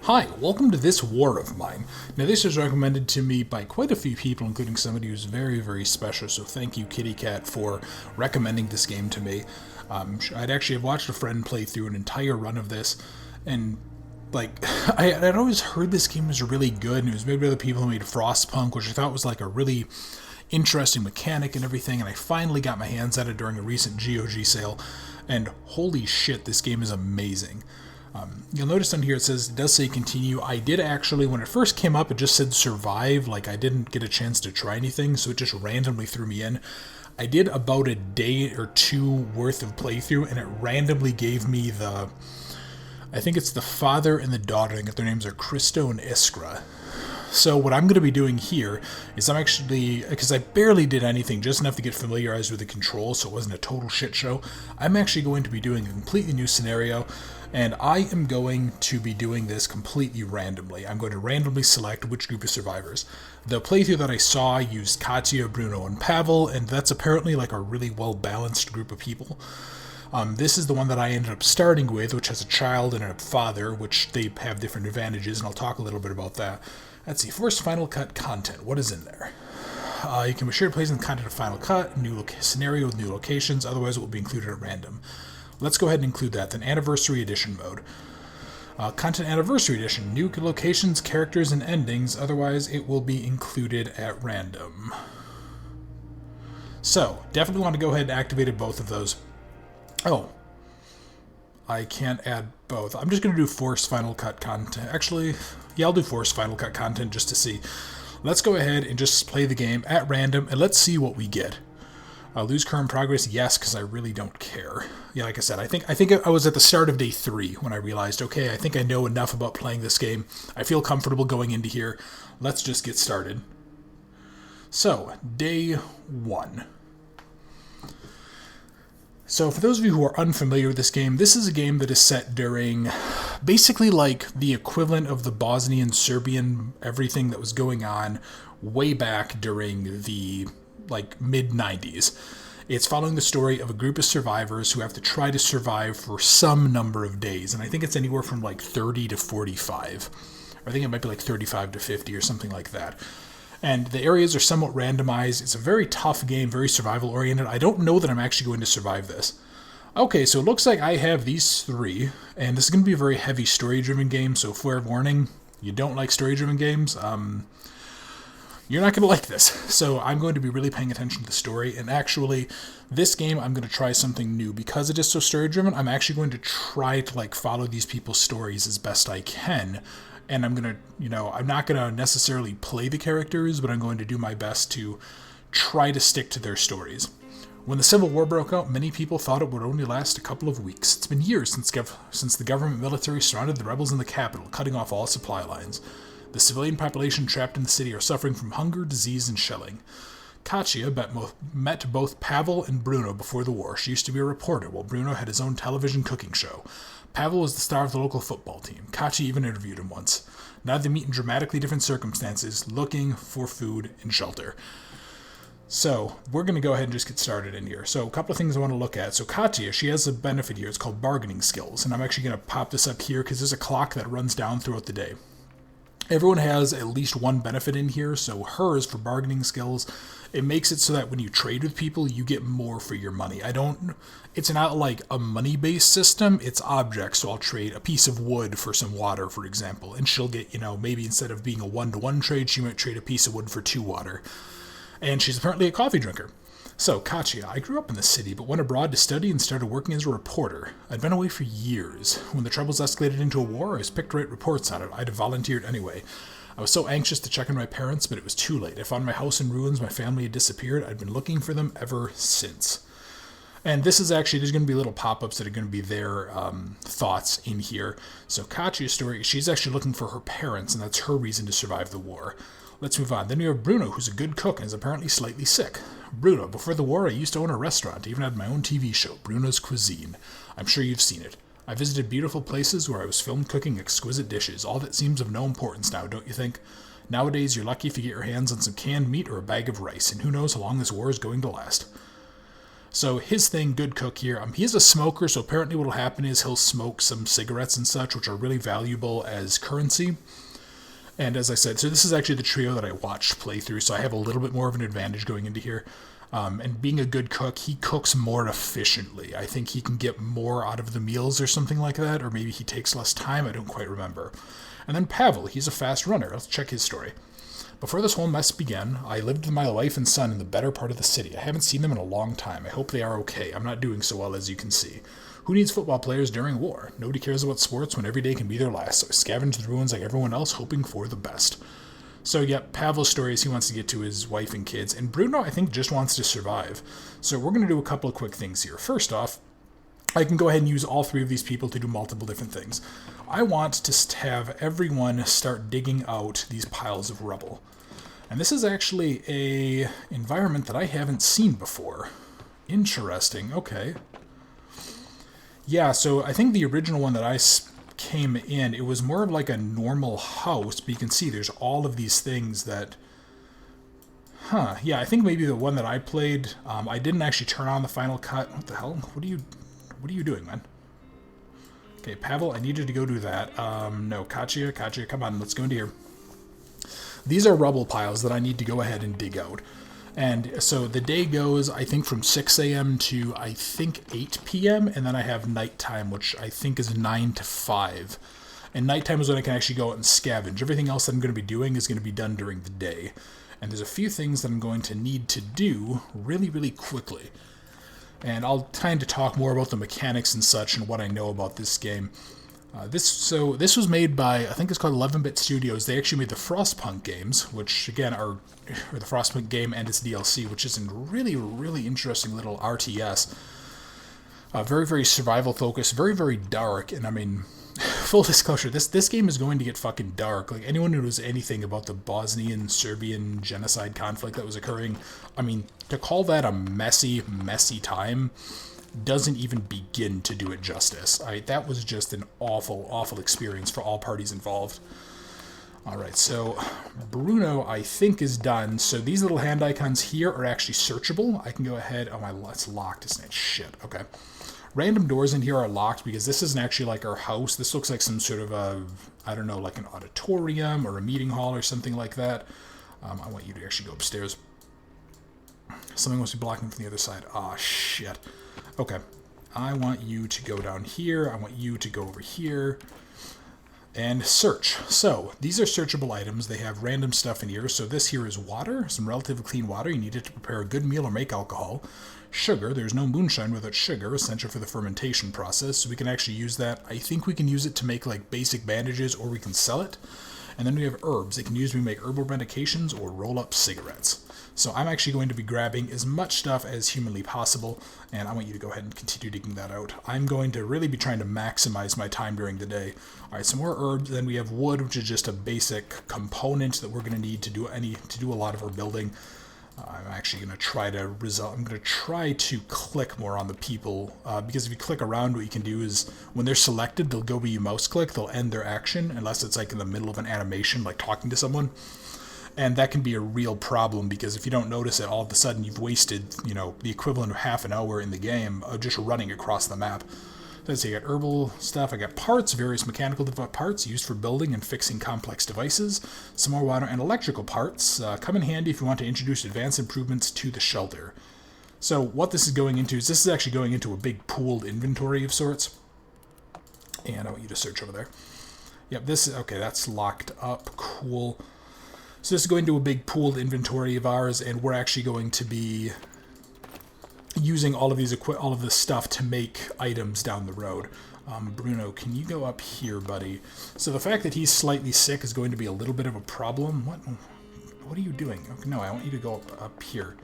Hi, welcome to this war of mine. Now, this was recommended to me by quite a few people, including somebody who's very, very special, so thank you, Kitty Cat, for recommending this game to me. I'd actually have watched a friend play through an entire run of this, and, I'd always heard this game was really good, and it was made by the people who made Frostpunk, which I thought was, a really interesting mechanic and everything, and I finally got my hands on it during a recent GOG sale, and holy shit, this game is amazing. You'll notice on here it does say continue. I did actually, when it first came up, it just said survive, I didn't get a chance to try anything, so it just randomly threw me in. I did about a day or two worth of playthrough, and it randomly gave me I think it's the father and the daughter, I think their names are Christo and Iskra. So what I'm going to be doing here is I'm actually, because I barely did anything, just enough to get familiarized with the controls so it wasn't a total shit show, I'm actually going to be doing a completely new scenario, and I am going to be doing this completely randomly. I'm going to randomly select which group of survivors. The playthrough that I saw used Katya, Bruno, and Pavel, and that's apparently a really well-balanced group of people. This is the one that I ended up starting with, which has a child and a father, which they have different advantages, and I'll talk a little bit about that. Let's see, first Final Cut content. What is in there? You can be sure to place in the content of Final Cut, new scenario with new locations, otherwise it will be included at random. Let's go ahead and include that. Then Anniversary Edition mode. Content Anniversary Edition, new locations, characters, and endings, otherwise it will be included at random. So, definitely want to go ahead and activate both of those. Oh, I can't add both. I'm just going to do Forced Final Cut content. Actually, yeah, I'll do Forced Final Cut content just to see. Let's go ahead and just play the game at random, and let's see what we get. Lose current progress? Yes, because I really don't care. Yeah, like I said, I think I was at the start of day 3 when I realized, okay, I think I know enough about playing this game. I feel comfortable going into here. Let's just get started. So, day 1. So for those of you who are unfamiliar with this game, this is a game that is set during basically the equivalent of the Bosnian, Serbian, everything that was going on way back during the mid-90s. It's following the story of a group of survivors who have to try to survive for some number of days, and I think it's anywhere from 30 to 45. Or I think it might be 35 to 50 or something like that. And the areas are somewhat randomized. It's a very tough game, very survival-oriented. I don't know that I'm actually going to survive this. Okay, so it looks like I have these 3, and this is going to be a very heavy story-driven game, so fair warning, you don't like story-driven games, you're not going to like this. So I'm going to be really paying attention to the story, and actually, this game I'm going to try something new. Because it is so story-driven, I'm actually going to try to follow these people's stories as best I can. And I'm going to, I'm not going to necessarily play the characters, but I'm going to do my best to try to stick to their stories. When the Civil War broke out, many people thought it would only last a couple of weeks. It's been years since the government military surrounded the rebels in the capital, cutting off all supply lines. The civilian population trapped in the city are suffering from hunger, disease, and shelling. Katya met both Pavel and Bruno before the war. She used to be a reporter, while Bruno had his own television cooking show. Pavel was the star of the local football team. Katya even interviewed him once. Now they meet in dramatically different circumstances, looking for food and shelter. So, we're going to go ahead and just get started in here. So, a couple of things I want to look at. So, Katya, she has a benefit here. It's called bargaining skills. And I'm actually going to pop this up here because there's a clock that runs down throughout the day. Everyone has at least one benefit in here, so hers for bargaining skills, it makes it so that when you trade with people, you get more for your money. It's not like a money-based system, it's objects, so I'll trade a piece of wood for some water, for example, and she'll get, maybe instead of being a one-to-one trade, she might trade a piece of wood for 2 water. And she's apparently a coffee drinker. So, Katya, I grew up in the city, but went abroad to study and started working as a reporter. I'd been away for years. When the troubles escalated into a war, I was picked to write reports on it. I'd have volunteered anyway. I was so anxious to check on my parents, but it was too late. I found my house in ruins, my family had disappeared. I'd been looking for them ever since. And this is actually, there's going to be little pop-ups that are going to be their thoughts in here. So Katya's story, she's actually looking for her parents, and that's her reason to survive the war. Let's move on. Then we have Bruno, who's a good cook and is apparently slightly sick. Bruno, before the war, I used to own a restaurant. I even had my own TV show, Bruno's Cuisine. I'm sure you've seen it. I visited beautiful places where I was filmed cooking exquisite dishes. All that seems of no importance now, don't you think? Nowadays, you're lucky if you get your hands on some canned meat or a bag of rice, and who knows how long this war is going to last. So his thing, good cook here. He is a smoker, so apparently what will happen is he'll smoke some cigarettes and such, which are really valuable as currency. And as I said, so this is actually the trio that I watched play through, so I have a little bit more of an advantage going into here. And being a good cook, he cooks more efficiently. I think he can get more out of the meals or something like that, or maybe he takes less time, I don't quite remember. And then Pavel, he's a fast runner. Let's check his story. Before this whole mess began, I lived with my wife and son in the better part of the city. I haven't seen them in a long time. I hope they are okay. I'm not doing so well, as you can see. Who needs football players during war? Nobody cares about sports when every day can be their last, so I scavenge the ruins like everyone else, hoping for the best. So, yeah, Pavel's story is he wants to get to his wife and kids, and Bruno, I think, just wants to survive. So we're going to do a couple of quick things here. First off, I can go ahead and use all three of these people to do multiple different things. I want to have everyone start digging out these piles of rubble. And this is actually a environment that I haven't seen before. Interesting, okay. Yeah, so I think the original one that I came in, it was more of like a normal house, but you can see there's all of these things that... yeah, I think maybe the one that I played, I didn't actually turn on the Final Cut. What the hell? What are you doing, man? Okay, Pavel, I needed to go do that. No, Katya, come on, let's go into here. These are rubble piles that I need to go ahead and dig out. And so the day goes, I think, from 6 a.m. to, I think, 8 p.m., and then I have nighttime, which I think is 9 to 5. And nighttime is when I can actually go out and scavenge. Everything else that I'm going to be doing is going to be done during the day. And there's a few things that I'm going to need to do really, really quickly. And I'll kind of talk more about the mechanics and such and what I know about this game. This was made by, I think it's called 11-Bit Studios. They actually made the Frostpunk games, which again are the Frostpunk game and its DLC, which is a really, really interesting little RTS. Very, very survival focused, very, very dark, and I mean, full disclosure, this game is going to get fucking dark. Like, anyone who knows anything about the Bosnian-Serbian genocide conflict that was occurring, I mean, to call that a messy, messy time doesn't even begin to do it justice. That was just an awful, awful experience for all parties involved. Alright, so Bruno, I think, is done. So these little hand icons here are actually searchable. I can go ahead... Oh, it's locked, isn't it? Shit, okay. Random doors in here are locked because this isn't actually like our house. This looks like some sort of a, I don't know, like an auditorium or a meeting hall or something like that. I want you to actually go upstairs. Something must be blocking from the other side. Ah, shit. Okay, I want you to go down here. I want you to go over here and search. So these are searchable items. They have random stuff in here. So this here is water, some relatively clean water. You need it to prepare a good meal or make alcohol. Sugar, there's no moonshine without sugar, essential for the fermentation process. So we can actually use that. I think we can use it to make like basic bandages, or we can sell it. And then we have herbs. It can use to make herbal medications or roll up cigarettes. So I'm actually going to be grabbing as much stuff as humanly possible, and I want you to go ahead and continue digging that out. I'm going to really be trying to maximize my time during the day. Alright, some more herbs, then we have wood, which is just a basic component that we're going to need to do a lot of our building. I'm actually going to try to click more on the people, because if you click around, what you can do is, when they're selected, they'll go where you mouse click, they'll end their action, unless it's like in the middle of an animation, like talking to someone. And that can be a real problem, because if you don't notice it, all of a sudden you've wasted, the equivalent of half an hour in the game of just running across the map. Let's see, I got herbal stuff, I got parts, various mechanical parts used for building and fixing complex devices, some more water and electrical parts. Come in handy if you want to introduce advanced improvements to the shelter. So what this is going into is, this is actually going into a big pooled inventory of sorts. And I want you to search over there. Yep, okay, that's locked up, cool. So this is going to a big pooled inventory of ours, and we're actually going to be using all of this stuff to make items down the road. Bruno, can you go up here, buddy? So the fact that he's slightly sick is going to be a little bit of a problem. What are you doing? Okay, no, I want you to go up here.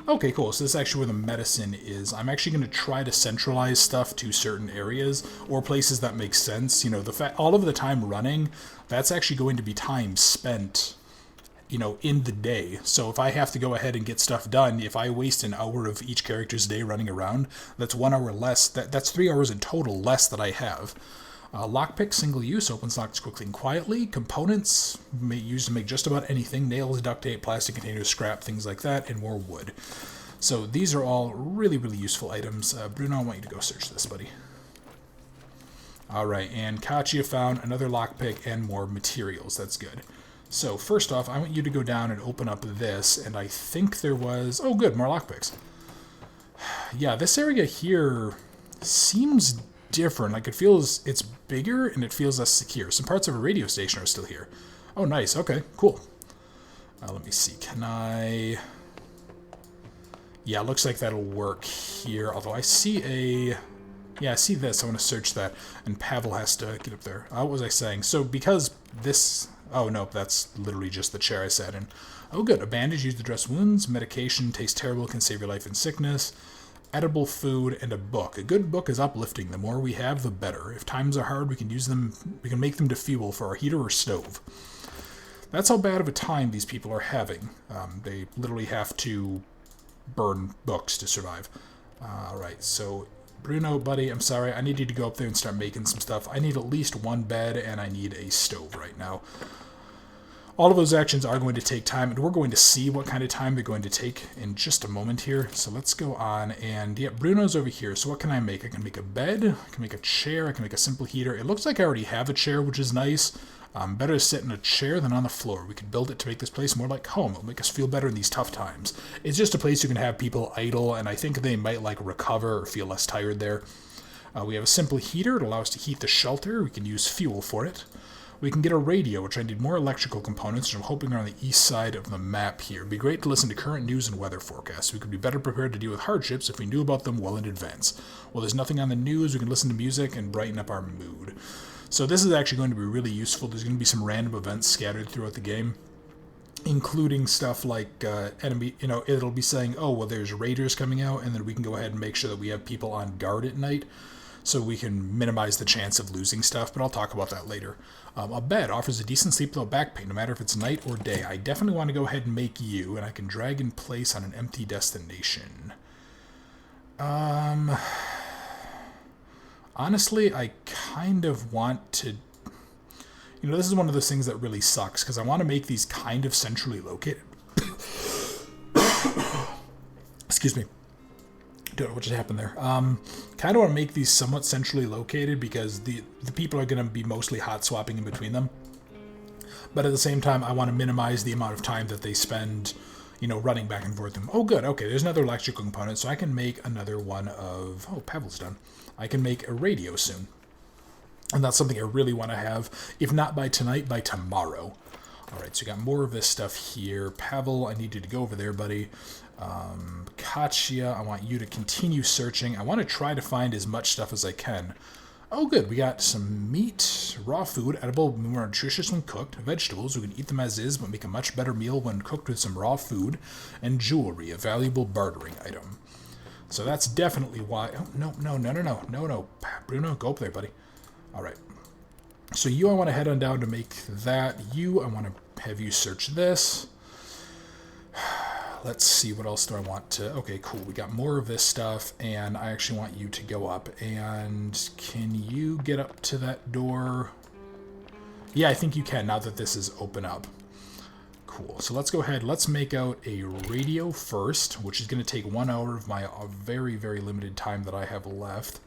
Okay, cool. So this is actually where the medicine is. I'm actually going to try to centralize stuff to certain areas or places that make sense. All of the time running, that's actually going to be time spent in the day. So if I have to go ahead and get stuff done, if I waste an hour of each character's day running around, that's 1 hour less. That's 3 hours in total less that I have. Lockpick, single use, opens locks quickly and quietly. Components, used to make just about anything. Nails, duct tape, plastic containers, scrap, things like that, and more wood. So these are all really, really useful items. Bruno, I want you to go search this, buddy. Alright, and Katya found another lockpick and more materials. That's good. So first off, I want you to go down and open up this, and I think there was... Oh good, more lockpicks. Yeah, this area here seems different. Like, it feels... It's bigger, and it feels less secure. Some parts of a radio station are still here. Oh, nice. Okay, cool. Let me see. Can I... Yeah, looks like that'll work here. Although I see a... Yeah, I see this. I want to search that. And Pavel has to get up there. What was I saying? So because this... Oh, no, that's literally just the chair I sat in. Oh, good. A bandage used to dress wounds. Medication. Tastes terrible. Can save your life in sickness. Edible food. And a book. A good book is uplifting. The more we have, the better. If times are hard, we can use them... We can make them to fuel for our heater or stove. That's how bad of a time these people are having. They literally have to burn books to survive. Alright, so... Bruno, buddy, I'm sorry. I need you to go up there and start making some stuff. I need at least one bed, and I need a stove right now. All of those actions are going to take time, and we're going to see what kind of time they're going to take in just a moment here. So let's go on, and yeah, Bruno's over here. So what can I make? I can make a bed, I can make a chair, I can make a simple heater. It looks like I already have a chair, which is nice. Better to sit in a chair than on the floor. We could build it to make this place more like home. It'll make us feel better in these tough times. It's just a place you can have people idle, and I think they might like recover or feel less tired there. We have a simple heater. It allows us to heat the shelter. We can use fuel for it. We can get a radio, which I need more electrical components, which I'm hoping are on the east side of the map here. It'd be great to listen to current news and weather forecasts. We could be better prepared to deal with hardships if we knew about them well in advance. Well, there's nothing on the news. We can listen to music and brighten up our mood. So this is actually going to be really useful. There's going to be some random events scattered throughout the game, including stuff like enemy, it'll be saying, oh, well, there's raiders coming out, and then we can go ahead and make sure that we have people on guard at night so we can minimize the chance of losing stuff, but I'll talk about that later. A bed offers a decent sleep without back pain, no matter if it's night or day. I definitely want to go ahead and make you, and I can drag in place on an empty destination. Honestly, I kind of want to... this is one of those things that really sucks, because I want to make these kind of centrally located. Excuse me. Don't know what just happened there. Kind of want to make these somewhat centrally located, because the people are going to be mostly hot swapping in between them. But at the same time, I want to minimize the amount of time that they spend, running back and forth. Oh, good. Okay, there's another electrical component, so I can make another one of... Oh, Pavel's done. I can make a radio soon. And that's something I really want to have. If not by tonight, by tomorrow. Alright, so we got more of this stuff here. Pavel, I need you to go over there, buddy. Katya, I want you to continue searching. I want to try to find as much stuff as I can. Oh, good. We got some meat, raw food, edible, more nutritious when cooked. Vegetables, we can eat them as is, but make a much better meal when cooked with some raw food. And jewelry, a valuable bartering item. So that's definitely why... Oh, no. Bruno, go up there, buddy. Alright. So you, I want to head on down to make that. You, I want to have you search this. Let's see, what else do I want to... Okay, cool. We got more of this stuff, and I actually want you to go up. And can you get up to that door? Yeah, I think you can, now that this is open up. Cool. So let's go ahead. Let's make out a radio first, which is going to take 1 hour of my very, very limited time that I have left.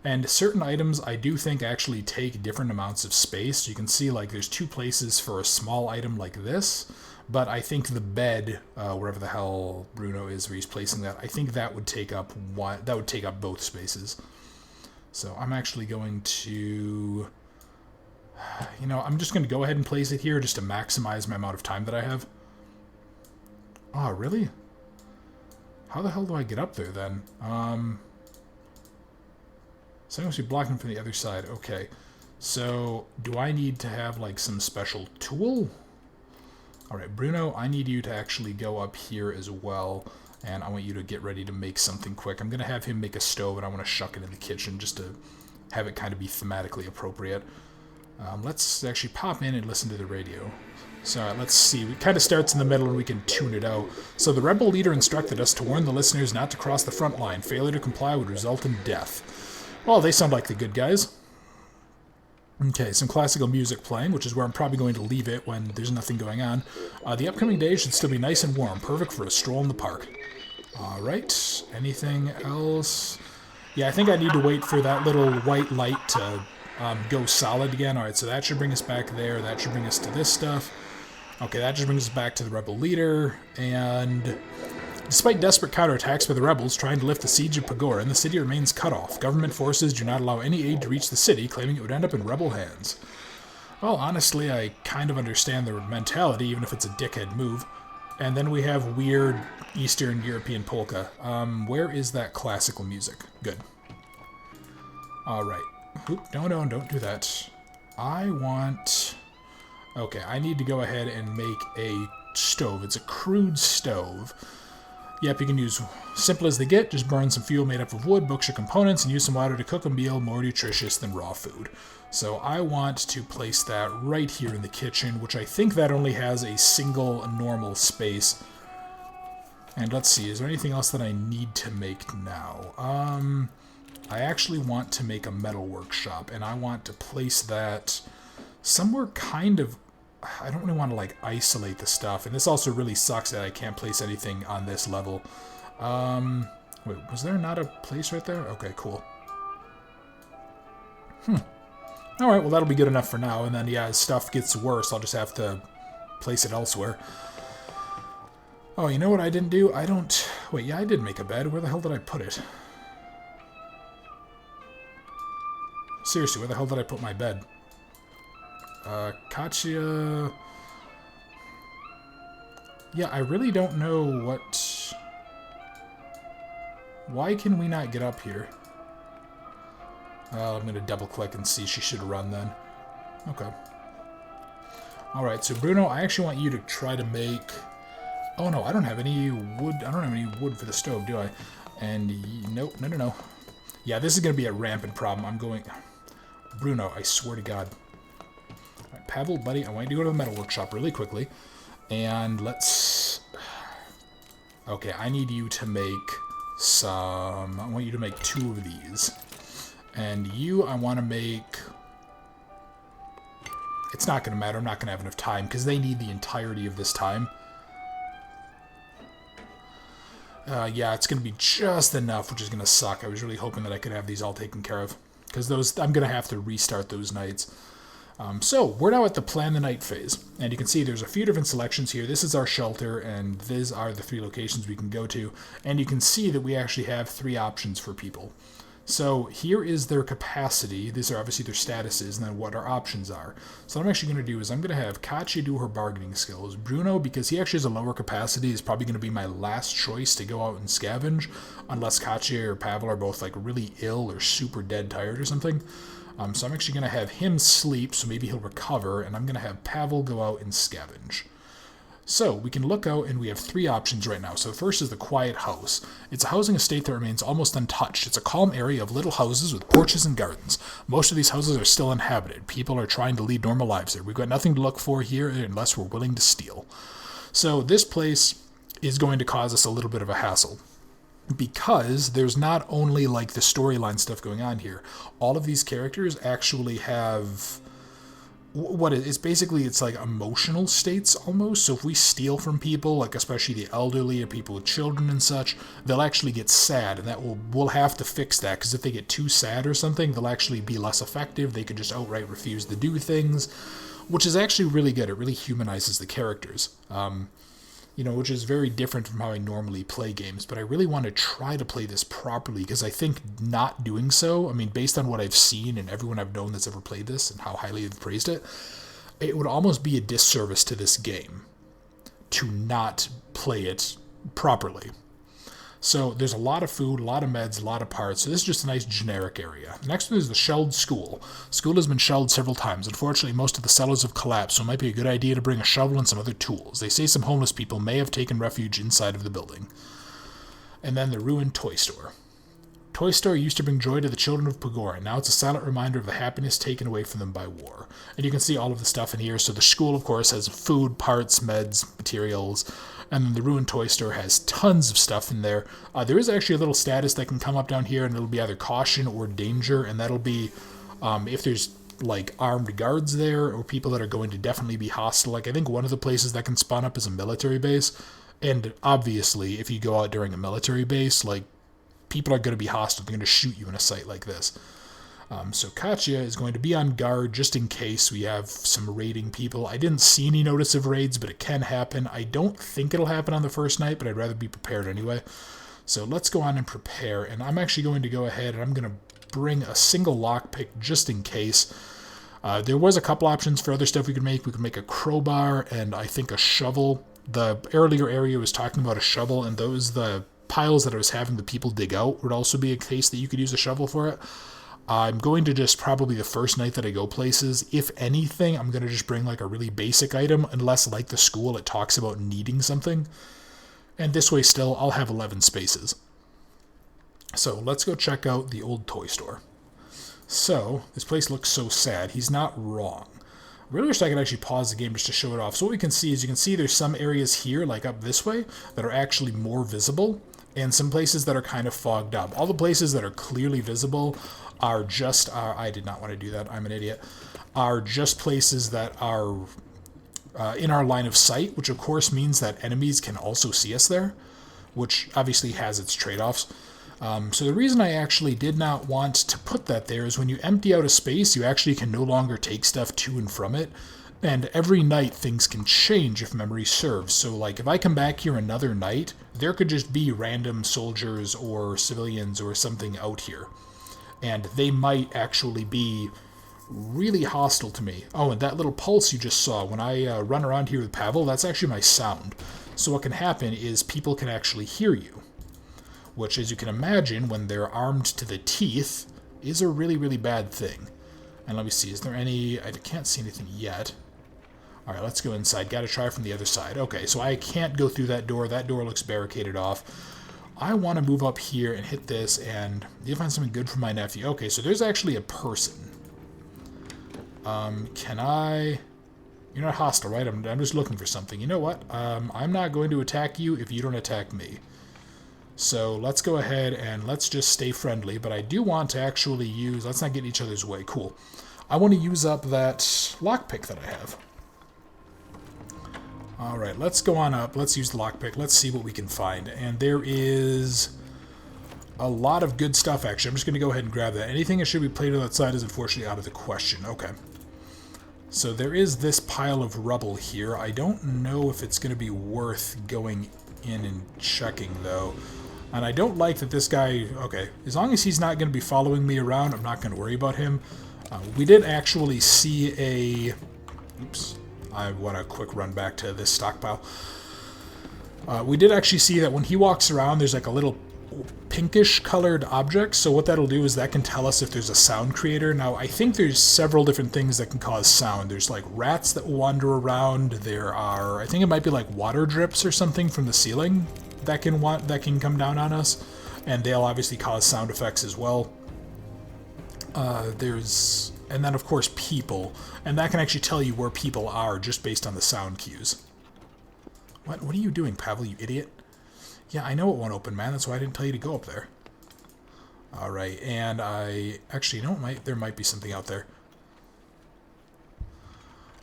And certain items I do think actually take different amounts of space. You can see like there's 2 places for a small item like this, but I think the bed, wherever the hell Bruno is where he's placing that, I think that would take up both spaces. So I'm actually going to... I'm just going to go ahead and place it here just to maximize my amount of time that I have. Oh, really? How the hell do I get up there, then? So I must be blocking from the other side. Okay. So, do I need to have, like, some special tool? Alright, Bruno, I need you to actually go up here as well. And I want you to get ready to make something quick. I'm going to have him make a stove, and I want to shuck it in the kitchen just to have it kind of be thematically appropriate. Let's actually pop in and listen to the radio. So let's see. It kind of starts in the middle and we can tune it out. So the rebel leader instructed us to warn the listeners not to cross the front line. Failure to comply would result in death. Well, they sound like the good guys. Okay, some classical music playing, which is where I'm probably going to leave it when there's nothing going on. The upcoming day should still be nice and warm, perfect for a stroll in the park. Alright, anything else? Yeah, I think I need to wait for that little white light to go solid again. Alright, so that should bring us back there. That should bring us to this stuff. Okay, that just brings us back to the rebel leader. And despite desperate counterattacks by the rebels trying to lift the siege of Pagoran, the city remains cut off. Government forces do not allow any aid to reach the city, claiming it would end up in rebel hands. Well, honestly, I kind of understand their mentality, even if it's a dickhead move. And then we have weird Eastern European polka. Where is that classical music? Good. Alright. No, don't do that. I want... Okay, I need to go ahead and make a stove. It's a crude stove. Yep, you can use simple as they get. Just burn some fuel made up of wood, books your components, and use some water to cook a meal more nutritious than raw food. So I want to place that right here in the kitchen, which I think that only has a single normal space. And let's see, is there anything else that I need to make now? I actually want to make a metal workshop, and I want to place that somewhere kind of... I don't really want to, like, isolate the stuff, and this also really sucks that I can't place anything on this level. Wait, was there not a place right there? Okay, cool. Alright, well that'll be good enough for now, and then, yeah, as stuff gets worse, I'll just have to place it elsewhere. Oh, you know what I didn't do? Wait, yeah, I did make a bed. Where the hell did I put it? Seriously, where the hell did I put my bed? Katya... Yeah, I really don't know what... Why can we not get up here? I'm going to double-click and see. She should run then. Okay. Alright, so Bruno, I actually want you to try to make... Oh, no, I don't have any wood. I don't have any wood for the stove, do I? And... Nope, no. Yeah, this is going to be a rampant problem. I'm going... Bruno, I swear to God. Alright, Pavel, buddy, I want you to go to the metal workshop really quickly. And let's... Okay, I need you to make some... I want you to make 2 of these. And you, I want to make... It's not going to matter. I'm not going to have enough time, because they need the entirety of this time. Yeah, it's going to be just enough, which is going to suck. I was really hoping that I could have these all taken care of, because those I'm going to have to restart those nights. So, we're now at the plan the night phase, and you can see there's a few different selections here. This is our shelter, and these are the 3 locations we can go to, and you can see that we actually have 3 options for people. So here is their capacity. These are obviously their statuses, and then what our options are. So what I'm actually going to do is I'm going to have Katya do her bargaining skills. Bruno, because he actually has a lower capacity, is probably going to be my last choice to go out and scavenge, unless Katya or Pavel are both like really ill or super dead tired or something. So I'm actually going to have him sleep, so maybe he'll recover, and I'm going to have Pavel go out and scavenge. So, we can look out, and we have 3 options right now. So, the first is the Quiet House. It's a housing estate that remains almost untouched. It's a calm area of little houses with porches and gardens. Most of these houses are still inhabited. People are trying to lead normal lives there. We've got nothing to look for here unless we're willing to steal. So, this place is going to cause us a little bit of a hassle, because there's not only, like, the storyline stuff going on here. All of these characters actually have... it's basically, it's like emotional states almost. So if we steal from people, like especially the elderly or people with children and such, they'll actually get sad, and that we'll have to fix that, because if they get too sad or something, they'll actually be less effective. They could just outright refuse to do things, which is actually really good. It really humanizes the characters. Which is very different from how I normally play games, but I really want to try to play this properly, because I think not doing so, I mean, based on what I've seen and everyone I've known that's ever played this and how highly they've praised it, it would almost be a disservice to this game to not play it properly. So there's a lot of food, a lot of meds, a lot of parts. So this is just a nice generic area. The next one is the shelled school. School has been shelled several times. Unfortunately, most of the cellars have collapsed, so it might be a good idea to bring a shovel and some other tools. They say some homeless people may have taken refuge inside of the building. And then the ruined toy store. Toy Store used to bring joy to the children of Pagoran. Now it's a silent reminder of the happiness taken away from them by war. And you can see all of the stuff in here. So the school, of course, has food, parts, meds, materials. And then the ruined toy store has tons of stuff in there. There is actually a little status that can come up down here, and it'll be either caution or danger. And that'll be if there's like armed guards there or people that are going to definitely be hostile. Like I think one of the places that can spawn up is a military base. And obviously, if you go out during a military base, like, people are going to be hostile. They're going to shoot you in a site like this. So Katya is going to be on guard just in case we have some raiding people. I didn't see any notice of raids, but it can happen. I don't think it'll happen on the first night, but I'd rather be prepared anyway. So let's go on and prepare. And I'm actually going to go ahead and I'm going to bring a single lockpick just in case. There was a couple options for other stuff we could make. We could make a crowbar and I think a shovel. The earlier area was talking about a shovel, and the piles that I was having the people dig out would also be a case that you could use a shovel for it. I'm going to just probably the first night that I go places, if anything, I'm going to just bring like a really basic item, unless like the school it talks about needing something. And this way still, I'll have 11 spaces. So let's go check out the old toy store. So, this place looks so sad. He's not wrong. I really wish I could actually pause the game just to show it off. So what we can see is, you can see there's some areas here, like up this way, that are actually more visible, and some places that are kind of fogged up. All the places that are clearly visible are just, I did not want to do that, I'm an idiot, are just places that are in our line of sight, which of course means that enemies can also see us there, which obviously has its trade-offs. So the reason I actually did not want to put that there is when you empty out a space, you actually can no longer take stuff to and from it. And every night things can change if memory serves. So like if I come back here another night, there could just be random soldiers or civilians or something out here. And they might actually be really hostile to me. Oh, and that little pulse you just saw, when I run around here with Pavel, that's actually my sound. So what can happen is people can actually hear you, which, as you can imagine, when they're armed to the teeth, is a really, really bad thing. And let me see, is there any... I can't see anything yet. Alright, let's go inside. Gotta try from the other side. Okay, so I can't go through that door. That door looks barricaded off. I want to move up here and hit this, and you find something good for my nephew. Okay, so there's actually a person. Can I... You're not hostile, right? I'm just looking for something. You know what? I'm not going to attack you if you don't attack me. So let's go ahead and let's just stay friendly, but I do want to actually use... Let's not get in each other's way. Cool. I want to use up that lockpick that I have. Alright, let's go on up. Let's use the lockpick. Let's see what we can find. And there is a lot of good stuff, actually. I'm just going to go ahead and grab that. Anything that should be plated outside is unfortunately out of the question. Okay. So there is this pile of rubble here. I don't know if it's going to be worth going in and checking, though. And I don't like that this guy... Okay, as long as he's not going to be following me around, I'm not going to worry about him. We did actually see a... Oops. I want a quick run back to this stockpile. We did actually see that when he walks around, there's like a little pinkish colored object. So what that'll do is that can tell us if there's a sound creator. Now, I think there's several different things that can cause sound. There's like rats that wander around. There are... I think it might be like water drips or something from the ceiling that can come down on us, and they'll obviously cause sound effects as well. And then of course people, and that can actually tell you where people are just based on the sound cues. What are you doing, Pavel, you idiot? Yeah, I know it won't open, man. That's why I didn't tell you to go up there. Alright, and I actually, there might be something out there.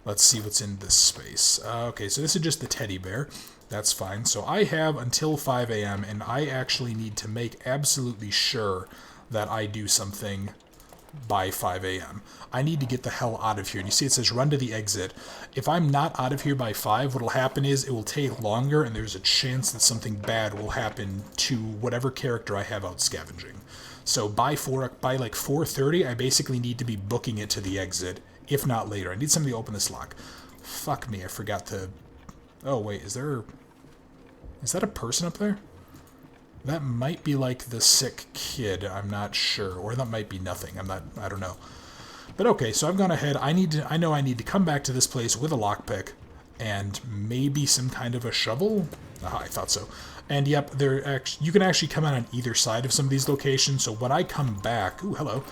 Let's see what's in this space. Okay, so this is just the teddy bear. That's fine. So I have until 5 a.m. and I actually need to make absolutely sure that I do something by 5 a.m. I need to get the hell out of here. And you see it says run to the exit. If I'm not out of here by 5, what will happen is it will take longer and there's a chance that something bad will happen to whatever character I have out scavenging. So by like 4:30, I basically need to be booking it to the exit, if not later. I need somebody to open this lock. Fuck me, I forgot to... Oh, wait, is that a person up there? That might be like the sick kid, I'm not sure. Or that might be nothing, I don't know. But okay, so I've gone ahead. I know I need to come back to this place with a lockpick and maybe some kind of a shovel. I thought so. And yep, you can actually come out on either side of some of these locations. So when I come back, ooh, hello,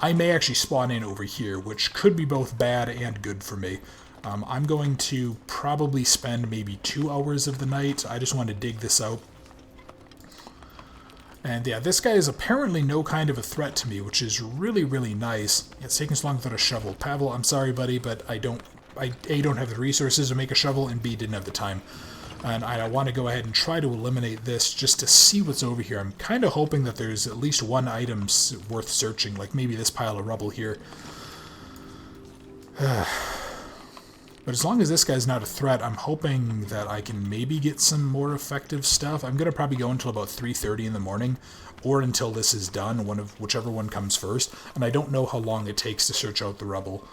I may actually spawn in over here, which could be both bad and good for me. I'm going to probably spend maybe 2 hours of the night. I just want to dig this out. And yeah, this guy is apparently no kind of a threat to me, which is really, really nice. It's taking so long without a shovel. Pavel, I'm sorry, buddy, but A, don't have the resources to make a shovel, and B, didn't have the time. And I want to go ahead and try to eliminate this just to see what's over here. I'm kind of hoping that there's at least one item worth searching, like maybe this pile of rubble here. But as long as this guy's not a threat, I'm hoping that I can maybe get some more effective stuff. I'm going to probably go until about 3:30 in the morning, or until this is done, whichever one comes first. And I don't know how long it takes to search out the rubble.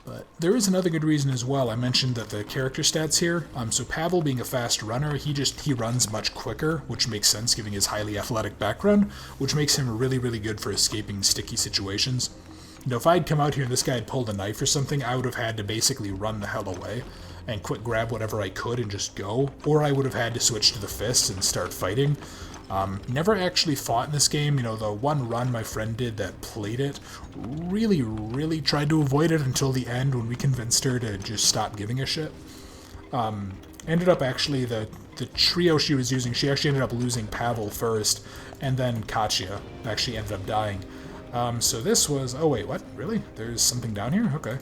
But there is another good reason as well. I mentioned that the character stats here, so Pavel being a fast runner, he runs much quicker, which makes sense given his highly athletic background, which makes him really, really good for escaping sticky situations. You know, if I'd come out here and this guy had pulled a knife or something, I would have had to basically run the hell away and quick grab whatever I could and just go, or I would have had to switch to the fists and start fighting. Never actually fought in this game. You know, the one run my friend did that played it really, really tried to avoid it until the end when we convinced her to just stop giving a shit. Ended up actually, the trio she was using, she actually ended up losing Pavel first, and then Katya actually ended up dying. So this was... Oh, wait, what? Really? There's something down here? Okay.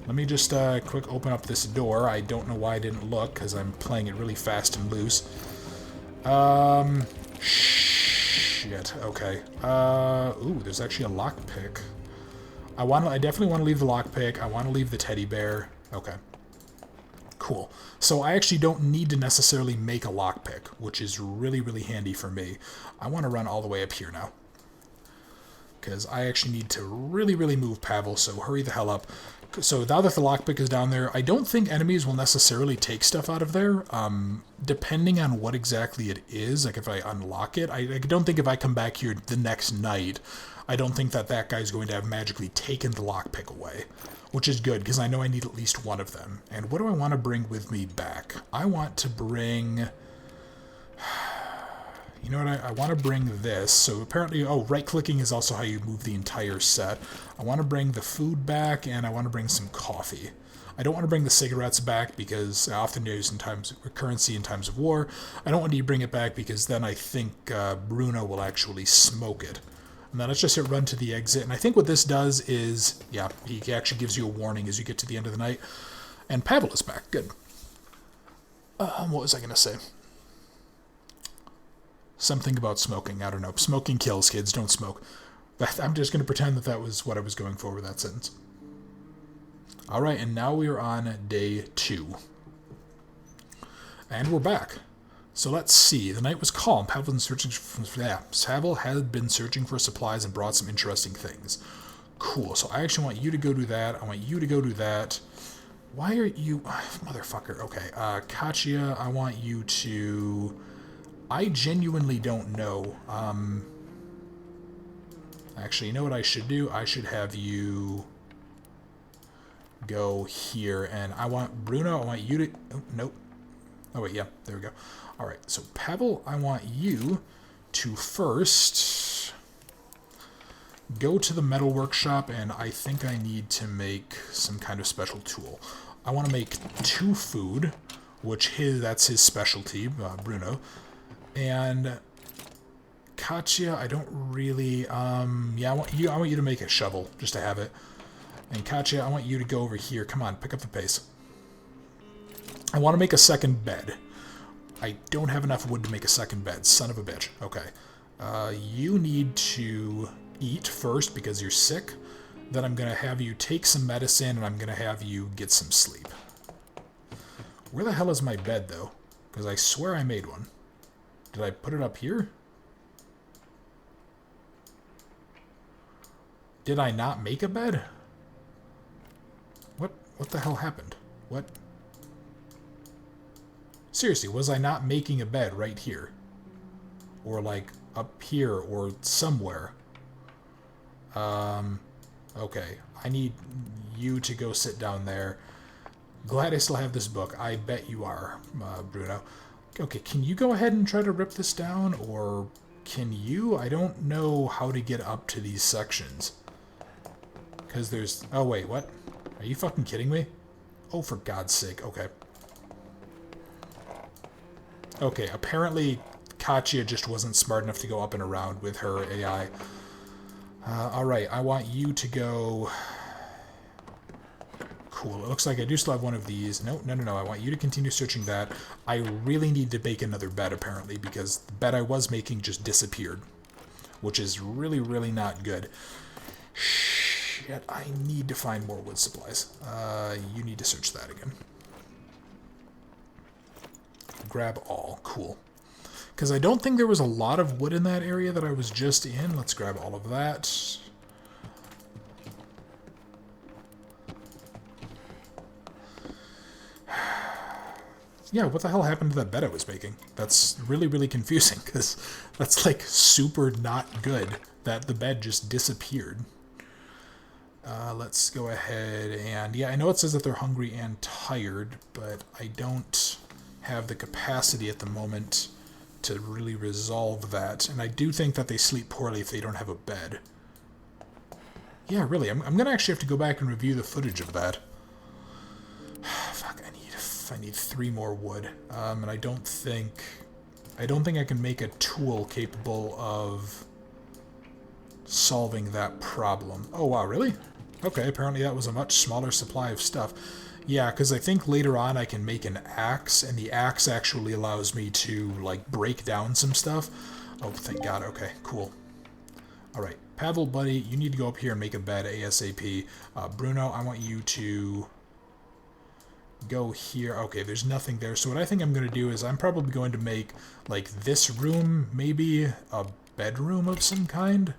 Let me just quick open up this door. I don't know why I didn't look, because I'm playing it really fast and loose. Shit. Okay. Ooh, there's actually a lockpick. I definitely want to leave the lockpick. I want to leave the teddy bear. Okay. Cool. So I actually don't need to necessarily make a lockpick, which is really, really handy for me. I want to run all the way up here now, because I actually need to really, really move Pavel, so hurry the hell up. So now that the lockpick is down there, I don't think enemies will necessarily take stuff out of there, depending on what exactly it is. Like if I unlock it, I don't think if I come back here the next night, I don't think that guy's going to have magically taken the lockpick away, which is good, because I know I need at least one of them. And what do I want to bring with me back? I want to bring... You know what, I want to bring this. So apparently, right-clicking is also how you move the entire set. I want to bring the food back, and I want to bring some coffee. I don't want to bring the cigarettes back, because I often use in times of currency in times of war. I don't want to bring it back, because then I think Bruno will actually smoke it. And then let's just hit run to the exit. And I think what this does is, yeah, he actually gives you a warning as you get to the end of the night. And Pavel is back. Good. What was I going to say? Something about smoking. I don't know. Smoking kills, kids. Don't smoke. But I'm just going to pretend that was what I was going for with that sentence. Alright, and now we are on day 2. And we're back. So let's see. The night was calm. Pavel had been searching for supplies and brought some interesting things. Cool. So I actually want you to go do that. I want you to go do that. Why are you... motherfucker. Okay. Katya, I want you to... I genuinely don't know. Actually, you know what I should do? I should have you go here, and I want Bruno, I want you to... Oh, nope. Oh, wait, yeah, there we go. All right, so Pavel, I want you to first go to the metal workshop, and I think I need to make some kind of special tool. I want to make 2 food, which that's his specialty, Bruno. And Katya, I don't really, yeah, I want you to make a shovel, just to have it. And Katya, I want you to go over here. Come on, pick up the pace. I want to make a second bed. I don't have enough wood to make a second bed, son of a bitch. Okay. You need to eat first because you're sick. Then I'm going to have you take some medicine, and I'm going to have you get some sleep. Where the hell is my bed, though? Because I swear I made one. Did I put it up here? Did I not make a bed? What the hell happened? What? Seriously, was I not making a bed right here? Or like up here or somewhere? Okay. I need you to go sit down there. Glad I still have this book. I bet you are, Bruno. Okay, can you go ahead and try to rip this down, or can you? I don't know how to get up to these sections. Because there's... Oh, wait, what? Are you fucking kidding me? Oh, for God's sake. Okay. Okay, apparently Katya just wasn't smart enough to go up and around with her AI. Alright, I want you to go... cool. It looks like I do still have one of these. No, no, no, no. I want you to continue searching that. I really need to make another bed, apparently, because the bed I was making just disappeared, which is really, really not good. Shit, I need to find more wood supplies. You need to search that again. Grab all. Cool. Because I don't think there was a lot of wood in that area that I was just in. Let's grab all of that. Yeah, what the hell happened to that bed I was making? That's really, really confusing, because that's, like, super not good that the bed just disappeared. Let's go ahead and... Yeah, I know it says that they're hungry and tired, but I don't have the capacity at the moment to really resolve that. And I do think that they sleep poorly if they don't have a bed. Yeah, really, I'm going to actually have to go back and review the footage of that. Fuck, I need 3 more wood, and I don't think I can make a tool capable of solving that problem. Oh wow, really? Okay, apparently that was a much smaller supply of stuff. Yeah, because I think later on I can make an axe, and the axe actually allows me to, like, break down some stuff. Oh, thank God. Okay, cool. Alright, Pavel, buddy, you need to go up here and make a bed ASAP. Bruno, I want you to go here. Okay, there's nothing there. So what I think I'm going to do is I'm probably going to make, like, this room maybe a bedroom of some kind.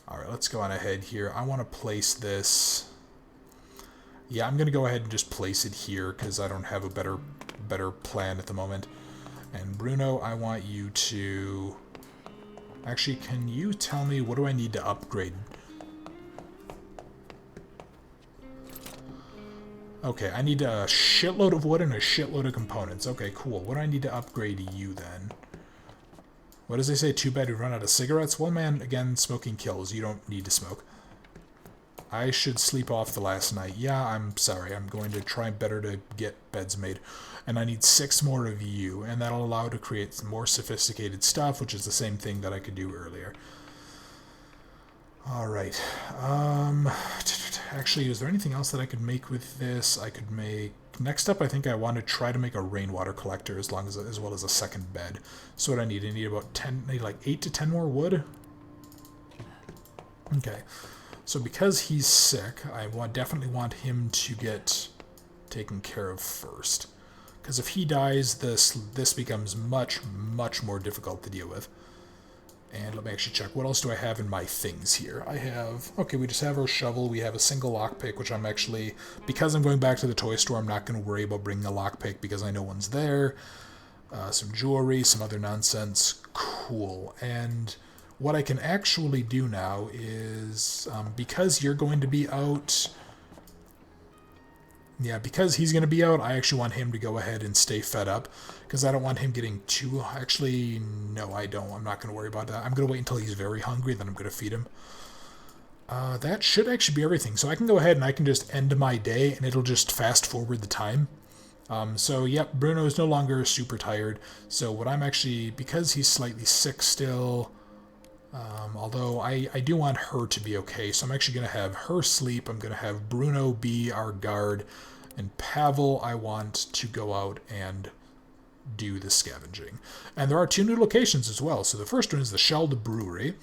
Alright, let's go on ahead here. I want to place this... Yeah, I'm going to go ahead and just place it here because I don't have a better plan at the moment. And Bruno, I want you to... Actually, can you tell me what do I need to upgrade? Okay, I need a shitload of wood and a shitload of components. Okay, cool. What do I need to upgrade you then? What does they say? Too bad we run out of cigarettes? Well, man, again, smoking kills. You don't need to smoke. I should sleep off the last night. Yeah, I'm sorry. I'm going to try better to get beds made. And I need 6 more of you, and that'll allow to create some more sophisticated stuff, which is the same thing that I could do earlier. Alright. Actually, is there anything else that I could make with this? I could make... Next up, I think I want to try to make a rainwater collector as well as a second bed. So what I need about 10, maybe like 8 to 10 more wood. Okay. So because he's sick, I definitely want him to get taken care of first. Because if he dies, this becomes much, much more difficult to deal with. And let me actually check. What else do I have in my things here? I have... Okay, we just have our shovel. We have a single lockpick, which I'm actually... Because I'm going back to the toy store, I'm not going to worry about bringing a lockpick because I know one's there. Some jewelry, some other nonsense. Cool. And what I can actually do now is... because you're going to be out... Yeah, because he's going to be out, I actually want him to go ahead and stay fed up. Because I don't want him getting too... Actually, no, I don't. I'm not going to worry about that. I'm going to wait until he's very hungry, then I'm going to feed him. That should actually be everything. So I can go ahead and I can just end my day, and it'll just fast forward the time. So, yep, Bruno is no longer super tired. So what I'm actually... Because he's slightly sick still... although I do want her to be okay, so I'm actually going to have her sleep. I'm going to have Bruno be our guard, and Pavel I want to go out and do the scavenging. And there are 2 new locations as well. So the first one is the Sheld Brewery,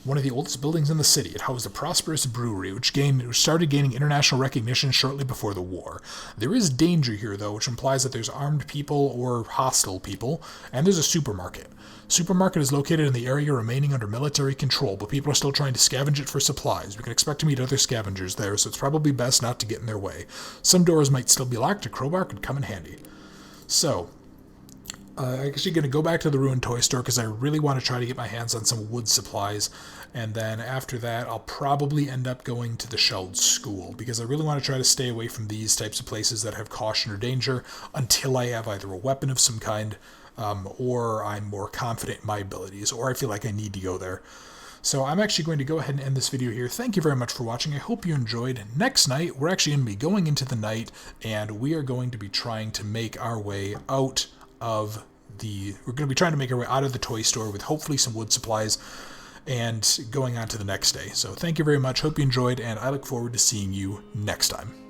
one of the oldest buildings in the city. It housed a prosperous brewery, which started gaining international recognition shortly before the war. There is danger here, though, which implies that there's armed people or hostile people, and there's a supermarket. Supermarket is located in the area remaining under military control, but people are still trying to scavenge it for supplies. We can expect to meet other scavengers there, so it's probably best not to get in their way. Some doors might still be locked. A crowbar could come in handy. So, I'm actually going to go back to the ruined toy store because I really want to try to get my hands on some wood supplies. And then after that, I'll probably end up going to the Sheld School because I really want to try to stay away from these types of places that have caution or danger until I have either a weapon of some kind or I'm more confident in my abilities, or I feel like I need to go there. So I'm actually going to go ahead and end this video here. Thank you very much for watching. I hope you enjoyed. Next night, we're actually going to be going into the night, and we are going to be trying to make our way out of we're going to be trying to make our way out of the toy store with hopefully some wood supplies and going on to the next day. So thank you very much. Hope you enjoyed, and I look forward to seeing you next time.